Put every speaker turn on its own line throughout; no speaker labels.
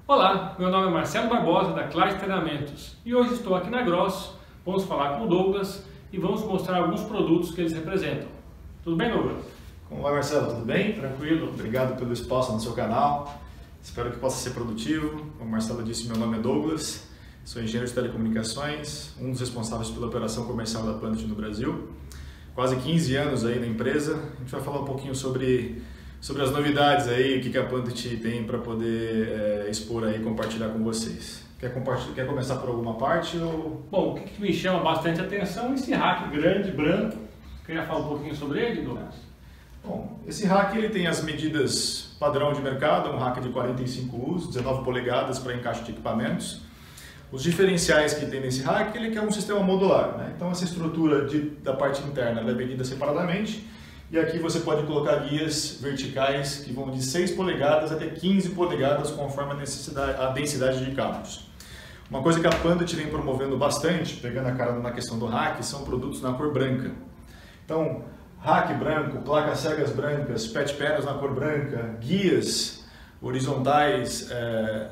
Olá, meu nome é Marcelo Barbosa da Classe Treinamentos e hoje estou aqui na Gross. Vamos falar com o Douglas e vamos mostrar alguns produtos que eles representam. Tudo bem, Douglas?
Como vai, Marcelo? Tudo bem?
Tranquilo.
Obrigado pelo espaço no seu canal. Espero que possa ser produtivo. Como o Marcelo disse, meu nome é Douglas, sou engenheiro de telecomunicações, um dos responsáveis pela operação comercial da Plant no Brasil. Quase 15 anos aí na empresa. A gente vai falar um pouquinho sobre as novidades aí, o que a Plant tem para poder expor aí e compartilhar com vocês. Quer começar por alguma parte? Ou...
Bom, o que me chama bastante atenção é esse rack grande, branco. Queria falar um pouquinho sobre ele, Douglas?
Bom, esse rack ele tem as medidas padrão de mercado, um rack de 45 usos, 19 polegadas para encaixe de equipamentos. Os diferenciais que tem nesse rack, ele é um sistema modular, né? Então essa estrutura da parte interna é medida separadamente e aqui você pode colocar guias verticais que vão de 6 polegadas até 15 polegadas conforme a densidade de cabos. Uma coisa que a Panduit vem promovendo bastante, pegando a cara na questão do rack, são produtos na cor branca. Então, rack branco, placas cegas brancas, patch panels na cor branca, guias horizontais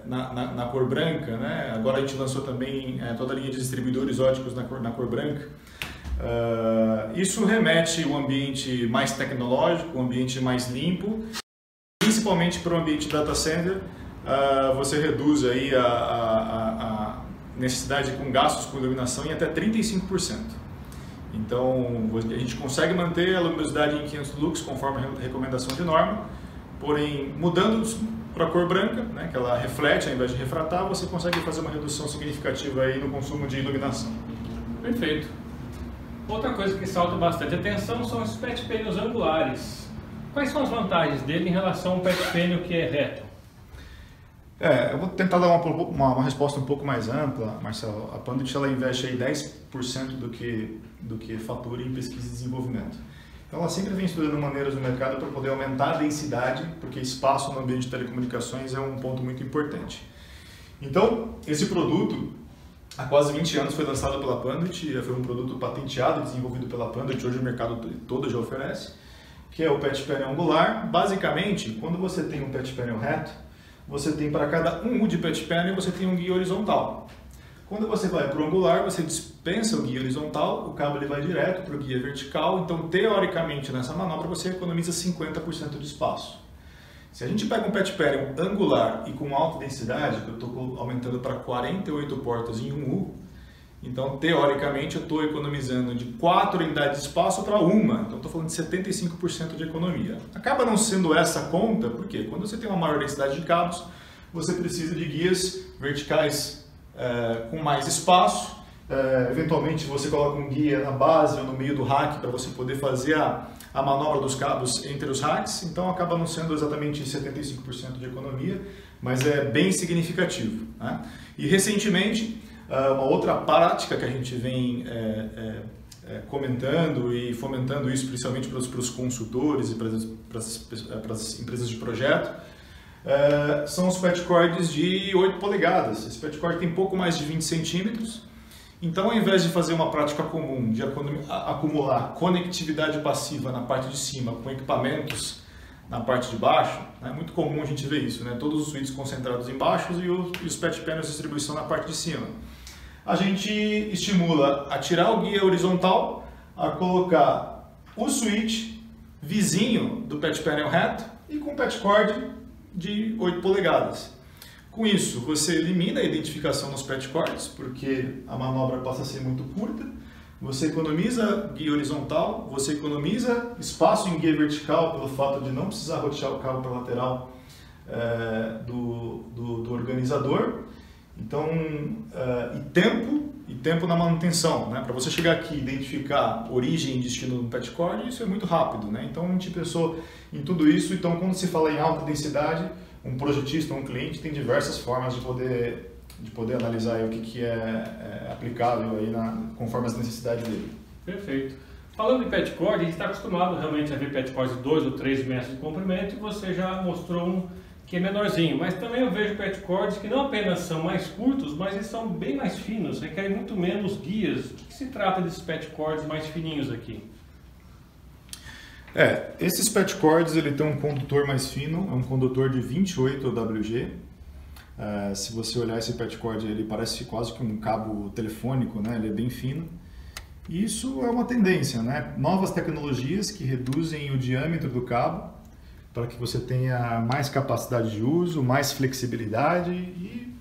na cor branca, né? Agora a gente lançou também toda a linha de distribuidores óticos na cor branca. Isso remete a um ambiente mais tecnológico, um ambiente mais limpo, principalmente para o ambiente data center. Você reduz aí a necessidade com gastos com iluminação em até 35%. Então, a gente consegue manter a luminosidade em 500 lux conforme a recomendação de norma, porém, mudando para a cor branca, né, que ela reflete ao invés de refratar, você consegue fazer uma redução significativa aí no consumo de iluminação.
Perfeito. Outra coisa que salta bastante atenção são os patch panels angulares. Quais são as vantagens dele em relação ao patch panel que é reto?
Eu vou tentar dar uma resposta um pouco mais ampla, Marcelo. A Panduit ela investe aí 10% do que fatura em pesquisa e desenvolvimento. Então ela sempre vem estudando maneiras no mercado para poder aumentar a densidade, porque espaço no ambiente de telecomunicações é um ponto muito importante. Então, esse produto, há quase 20 anos foi lançado pela Panduit, foi um produto patenteado e desenvolvido pela Panduit, hoje o mercado todo já oferece, que é o patch panel angular. Basicamente, quando você tem um patch panel reto, você tem para cada U de patch panel, você tem um guia horizontal. Quando você vai para o angular, você dispensa o guia horizontal, o cabo ele vai direto para o guia vertical, então teoricamente nessa manobra você economiza 50% de espaço. Se a gente pega um patch panel angular e com alta densidade, que eu estou aumentando para 48 portas em um U, então teoricamente eu estou economizando de 4 unidades de espaço para uma, então estou falando de 75% de economia. Acaba não sendo essa conta, porque quando você tem uma maior densidade de cabos, você precisa de guias verticais com mais espaço, eventualmente você coloca um guia na base ou no meio do rack para você poder fazer a manobra dos cabos entre os racks, então acaba não sendo exatamente 75% de economia, mas é bem significativo, né? E recentemente, uma outra prática que a gente vem comentando e fomentando isso principalmente para os consultores e para as empresas de projeto, são os patch cords de 8 polegadas. Esse patch cord tem pouco mais de 20 centímetros, então ao invés de fazer uma prática comum de acumular conectividade passiva na parte de cima com equipamentos na parte de baixo, é muito comum a gente ver isso, né? Todos os switches concentrados embaixo e os patch panels de distribuição na parte de cima. A gente estimula a tirar o guia horizontal, a colocar o switch vizinho do patch panel reto e com patch cord de 8 polegadas. Com isso, você elimina a identificação nos patch cords, porque a manobra passa a ser muito curta, você economiza guia horizontal, você economiza espaço em guia vertical pelo fato de não precisar rotear o cabo para a lateral do organizador. Então, e tempo na manutenção, né? Para você chegar aqui e identificar origem e destino do patch cord, isso é muito rápido, né? Então a gente pensou em tudo isso. Então, quando se fala em alta densidade, um projetista, um cliente tem diversas formas de poder analisar aí o que é aplicável aí conforme as necessidades dele.
Perfeito. Falando em patch cord, a gente está acostumado realmente a ver patch cords de 2 ou 3 metros de comprimento e você já mostrou um que é menorzinho, mas também eu vejo patch cords que não apenas são mais curtos, mas eles são bem mais finos, requerem muito menos guias. O que se trata desses patch cords mais fininhos aqui?
Esses patch cords ele tem um condutor mais fino, é um condutor de 28 OWG. Se você olhar esse patch cord, ele parece quase que um cabo telefônico, né? Ele é bem fino. E isso é uma tendência, né? Novas tecnologias que reduzem o diâmetro do cabo para que você tenha mais capacidade de uso, mais flexibilidade e,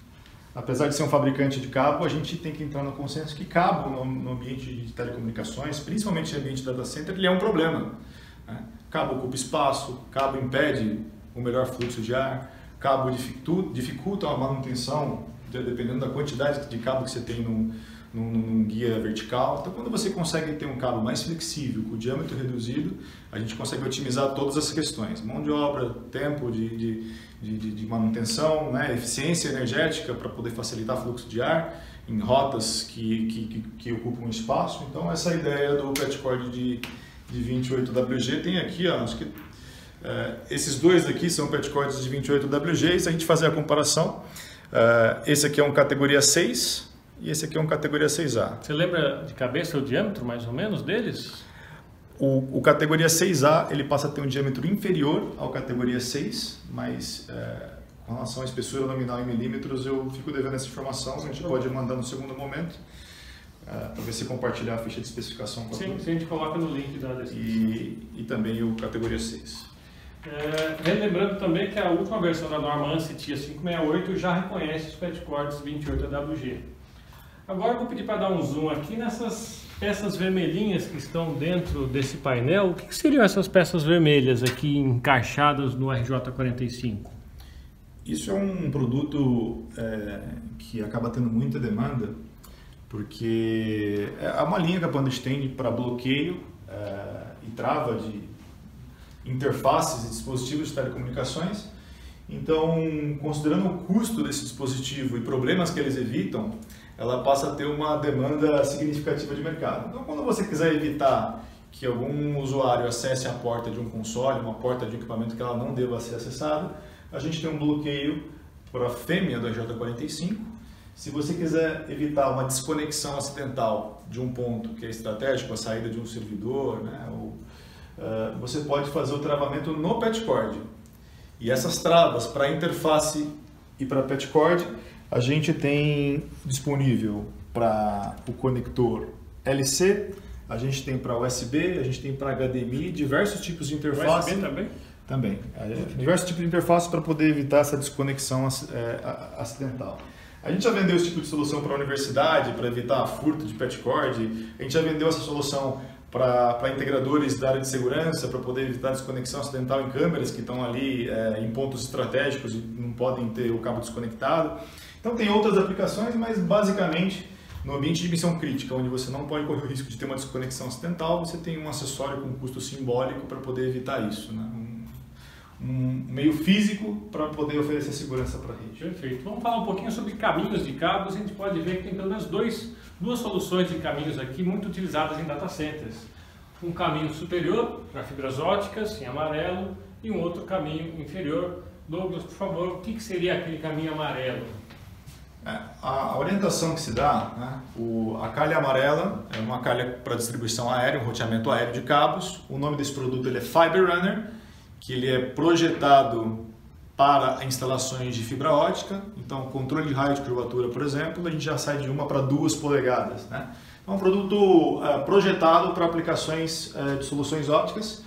apesar de ser um fabricante de cabo, a gente tem que entrar no consenso que cabo no ambiente de telecomunicações, principalmente no ambiente de data center, ele é um problema, né? Cabo ocupa espaço, cabo impede o melhor fluxo de ar, cabo dificulta a manutenção, dependendo da quantidade de cabo que você tem num guia vertical. Então, quando você consegue ter um cabo mais flexível, com o diâmetro reduzido, a gente consegue otimizar todas as questões. Mão de obra, tempo de manutenção, né? Eficiência energética para poder facilitar o fluxo de ar em rotas que ocupam espaço. Então, essa ideia do patch cord de 28WG tem aqui, ó, acho que esses dois aqui são patch cords de 28WG, e se a gente fazer a comparação, esse aqui é um categoria 6 e esse aqui é um categoria 6A.
Você lembra de cabeça o diâmetro mais ou menos deles?
O categoria 6A ele passa a ter um diâmetro inferior ao categoria 6, mas com relação à espessura nominal em milímetros eu fico devendo essa informação, a gente pode mandar no segundo momento. Para ver se compartilhar a ficha de especificação com a
Sim, a gente coloca no link da descrição.
E também o categoria 6.
Lembrando também que a última versão da norma ANSI TIA 568 já reconhece os patch cords 28WG. Agora eu vou pedir para dar um zoom aqui nessas peças vermelhinhas que estão dentro desse painel. O que seriam essas peças vermelhas aqui encaixadas no RJ45?
Isso é um produto que acaba tendo muita demanda, porque é uma linha que a Pandit tem para bloqueio e trava de interfaces e dispositivos de telecomunicações. Então, considerando o custo desse dispositivo e problemas que eles evitam, ela passa a ter uma demanda significativa de mercado. Então, quando você quiser evitar que algum usuário acesse a porta de um console, uma porta de equipamento que ela não deva ser acessada, a gente tem um bloqueio para a fêmea do RJ45. Se você quiser evitar uma desconexão acidental de um ponto que é estratégico, a saída de um servidor, né, você pode fazer o travamento no patch cord. E essas travas para interface e para patch cord, a gente tem disponível para o conector LC, a gente tem para USB, a gente tem para HDMI, diversos tipos de interface.
USB também?
Também. Diversos tipos de interface para poder evitar essa desconexão acidental. A gente já vendeu esse tipo de solução para a universidade, para evitar furto de patch cord. A gente já vendeu essa solução para integradores da área de segurança, para poder evitar desconexão acidental em câmeras que estão ali em pontos estratégicos e não podem ter o cabo desconectado. Então tem outras aplicações, mas basicamente no ambiente de missão crítica, onde você não pode correr o risco de ter uma desconexão acidental, você tem um acessório com custo simbólico para poder evitar isso, né? Um meio físico para poder oferecer segurança para a rede.
Perfeito. Vamos falar um pouquinho sobre caminhos de cabos. A gente pode ver que tem pelo menos duas soluções de caminhos aqui muito utilizadas em data centers. Um caminho superior para fibras óticas, em amarelo, e um outro caminho inferior. Douglas, por favor, o que seria aquele caminho amarelo?
A orientação que se dá, né, a calha amarela é uma calha para distribuição aérea, um roteamento aéreo de cabos. O nome desse produto ele é Fiber Runner, que ele é projetado para instalações de fibra ótica. Então, controle de raio de curvatura, por exemplo, a gente já sai de 1 para 2 polegadas. Né? É um produto projetado para aplicações de soluções ópticas.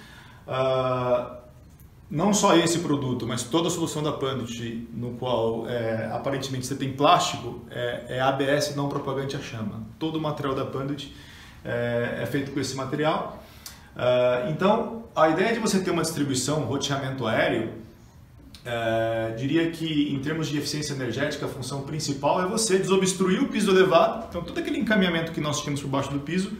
Não só esse produto, mas toda a solução da Pandit, no qual aparentemente você tem plástico, é ABS não propagante a chama. Todo o material da Pandit é feito com esse material. Então, a ideia de você ter uma distribuição, um roteamento aéreo, diria que em termos de eficiência energética, a função principal é você desobstruir o piso elevado. Então, todo aquele encaminhamento que nós tínhamos por baixo do piso,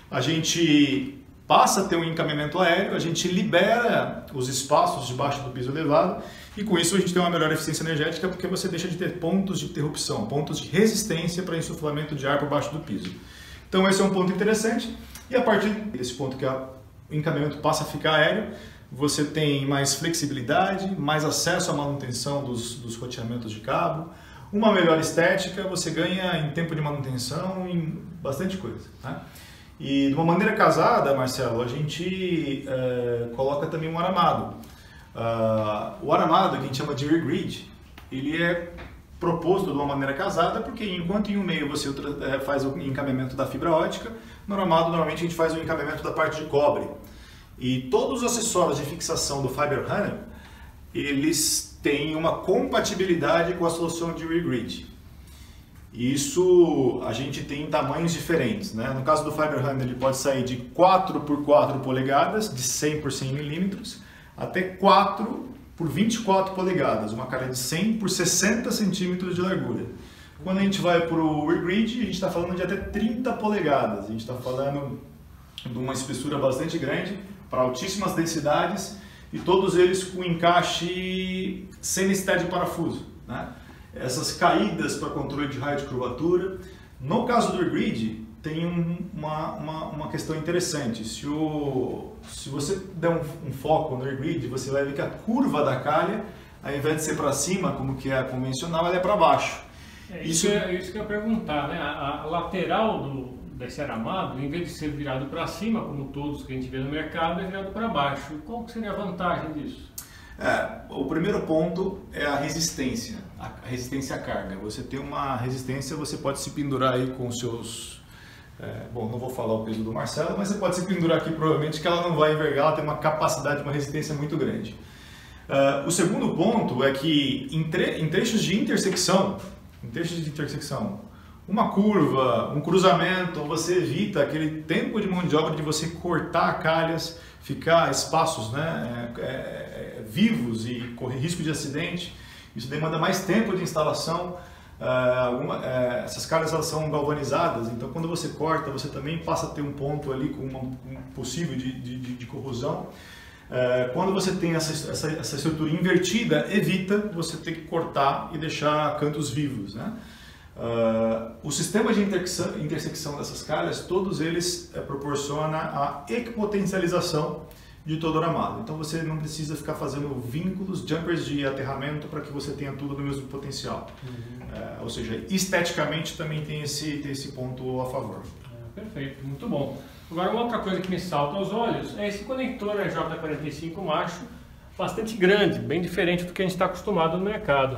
a gente passa a ter um encaminhamento aéreo, a gente libera os espaços debaixo do piso elevado e com isso a gente tem uma melhor eficiência energética porque você deixa de ter pontos de interrupção, pontos de resistência para insuflamento de ar por baixo do piso. Então esse é um ponto interessante e a partir desse ponto que o encaminhamento passa a ficar aéreo, você tem mais flexibilidade, mais acesso à manutenção dos roteamentos de cabo, uma melhor estética, você ganha em tempo de manutenção, em bastante coisa. Tá? E de uma maneira casada, Marcelo, a gente coloca também um aramado. O aramado, que a gente chama de rear grid, ele é proposto de uma maneira casada, porque enquanto em um meio você faz o encabeamento da fibra ótica, no armado normalmente a gente faz o encabeamento da parte de cobre. E todos os acessórios de fixação do Fiber Runner, eles têm uma compatibilidade com a solução de rear grid. Isso a gente tem em tamanhos diferentes, né? No caso do Fiber Runner, ele pode sair de 4 por 4 polegadas, de 100 por 100 milímetros, até 4 por 24 polegadas, uma calha de 100 por 60 centímetros de largura. Quando a gente vai para o rear grid, a gente está falando de até 30 polegadas, a gente está falando de uma espessura bastante grande, para altíssimas densidades, e todos eles com encaixe sem necessidade de parafuso, né? Essas caídas para controle de raio de curvatura. No caso do rear grid, tem uma questão interessante. Se você der um foco no rear grid, você vai ver que a curva da calha, ao invés de ser para cima, como que é a convencional, ela é para baixo.
Isso que eu ia perguntar, né? A lateral desse armado, em vez de ser virado para cima, como todos que a gente vê no mercado, é virado para baixo. Qual que seria a vantagem disso?
O primeiro ponto é a resistência à carga. Você tem uma resistência, você pode se pendurar aí com os seus... bom, não vou falar o peso do Marcelo, mas você pode se pendurar aqui provavelmente que ela não vai envergar, ela tem uma capacidade, uma resistência muito grande. O segundo ponto é que em trechos de intersecção, uma curva, um cruzamento, você evita aquele tempo de mão de obra de você cortar calhas, ficar espaços, né, vivos e correr risco de acidente. Isso demanda mais tempo de instalação. Essas calhas elas são galvanizadas, então quando você corta, você também passa a ter um ponto ali com um possível de corrosão. Quando você tem essa estrutura invertida, evita você ter que cortar e deixar cantos vivos, né? O sistema de intersecção dessas calhas, todos eles proporcionam a equipotencialização de todo o armado. Então você não precisa ficar fazendo vínculos, jumpers de aterramento para que você tenha tudo no mesmo potencial. Ou seja, esteticamente também tem esse ponto a favor.
Perfeito, muito bom. Agora, uma outra coisa que me salta aos olhos é esse conector RJ45 macho, bastante grande, bem diferente do que a gente está acostumado no mercado.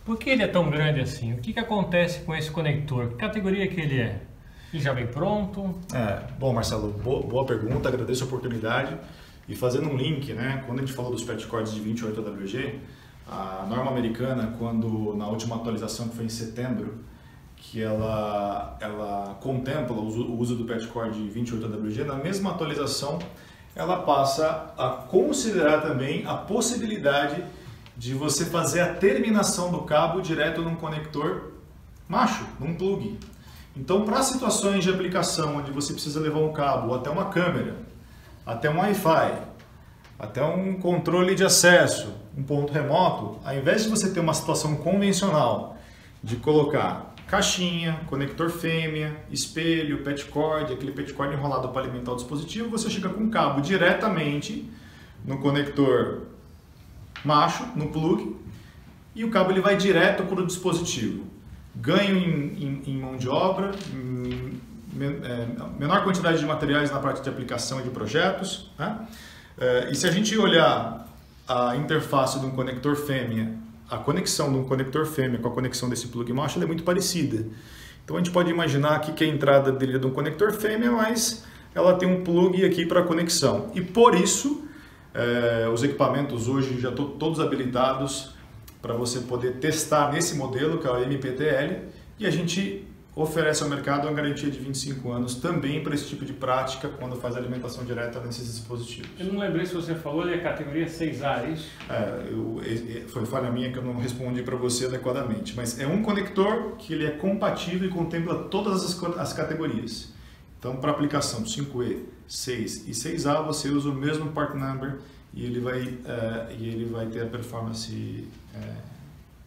Por que ele é tão grande assim? O que acontece com esse conector? Que categoria que ele é? Ele já vem pronto?
Bom, Marcelo, boa pergunta, agradeço a oportunidade. E fazendo um link, né, quando a gente falou dos patch cords de 28 AWG, a norma americana, quando na última atualização, que foi em setembro, que ela contempla o uso do patch cord de 28 AWG, na mesma atualização ela passa a considerar também a possibilidade de você fazer a terminação do cabo direto num conector macho, num plug. Então, para situações de aplicação onde você precisa levar um cabo até uma câmera, até um Wi-Fi, até um controle de acesso, um ponto remoto, ao invés de você ter uma situação convencional de colocar caixinha, conector fêmea, espelho, patch cord, aquele patch cord enrolado para alimentar o dispositivo, você chega com o cabo diretamente no conector macho, no plug, e o cabo ele vai direto para o dispositivo. Ganho em mão de obra, menor quantidade de materiais na parte de aplicação e de projetos, né? E se a gente olhar a interface de um conector fêmea, a conexão de um conector fêmea com a conexão desse plug macho, ela é muito parecida. Então a gente pode imaginar aqui que a entrada dele é de um conector fêmea, mas ela tem um plug aqui para conexão. E por isso, os equipamentos hoje já estão todos habilitados para você poder testar nesse modelo, que é o MPTL, e a gente oferece ao mercado uma garantia de 25 anos também para esse tipo de prática quando faz alimentação direta nesses dispositivos.
Eu não lembrei se você falou, ele é categoria 6A, é isso?
Foi falha minha que eu não respondi para você adequadamente, mas é um conector que ele é compatível e contempla todas as categorias. Então, para aplicação 5E, 6 e 6A, você usa o mesmo part number e ele vai ter a performance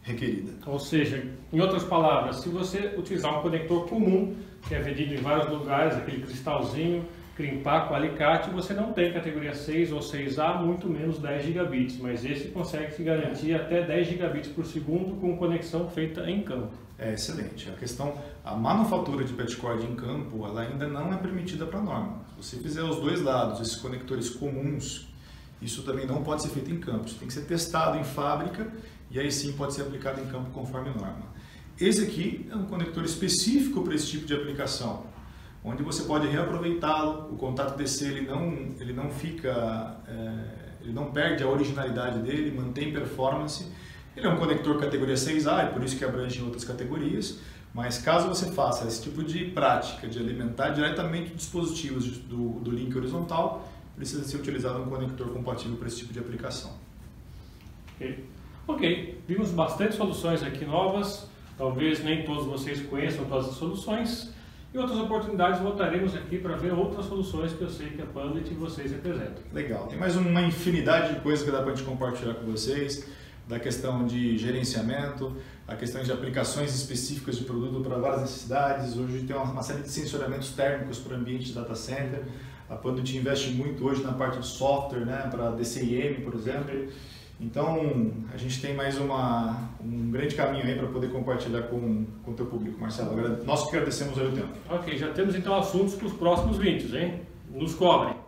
requerida.
Ou seja, em outras palavras, se você utilizar um conector comum, que é vendido em vários lugares, aquele cristalzinho, crimpar com alicate, você não tem categoria 6 ou 6A, muito menos 10 gigabits, mas esse consegue te garantir até 10 gigabits por segundo com conexão feita em campo.
É excelente. A manufatura de patch cord em campo, ela ainda não é permitida para a norma. Se você fizer os dois lados, esses conectores comuns, isso também não pode ser feito em campo. Isso tem que ser testado em fábrica e aí sim pode ser aplicado em campo conforme norma. Esse aqui é um conector específico para esse tipo de aplicação, onde você pode reaproveitá-lo, o contato DC ele não fica, ele não perde a originalidade dele, mantém performance. Ele é um conector categoria 6A, e por isso que abrange em outras categorias, mas caso você faça esse tipo de prática de alimentar diretamente dispositivos do link horizontal, precisa ser utilizado um conector compatível para esse tipo de aplicação.
Ok, vimos bastante soluções aqui novas, talvez nem todos vocês conheçam todas as soluções. Em outras oportunidades voltaremos aqui para ver outras soluções que eu sei que a Pandit e vocês representam.
Legal, tem mais uma infinidade de coisas que dá para a gente compartilhar com vocês, da questão de gerenciamento, a questão de aplicações específicas de produto para várias necessidades. Hoje tem uma série de sensoriamentos térmicos para ambiente de data center. A Pandit investe muito hoje na parte de software, né, para DCIM, por exemplo. Então, a gente tem mais um grande caminho aí para poder compartilhar com o teu público, Marcelo. Nós que agradecemos aí o tempo.
Ok, já temos então assuntos para os próximos vídeos, hein? Nos cobrem!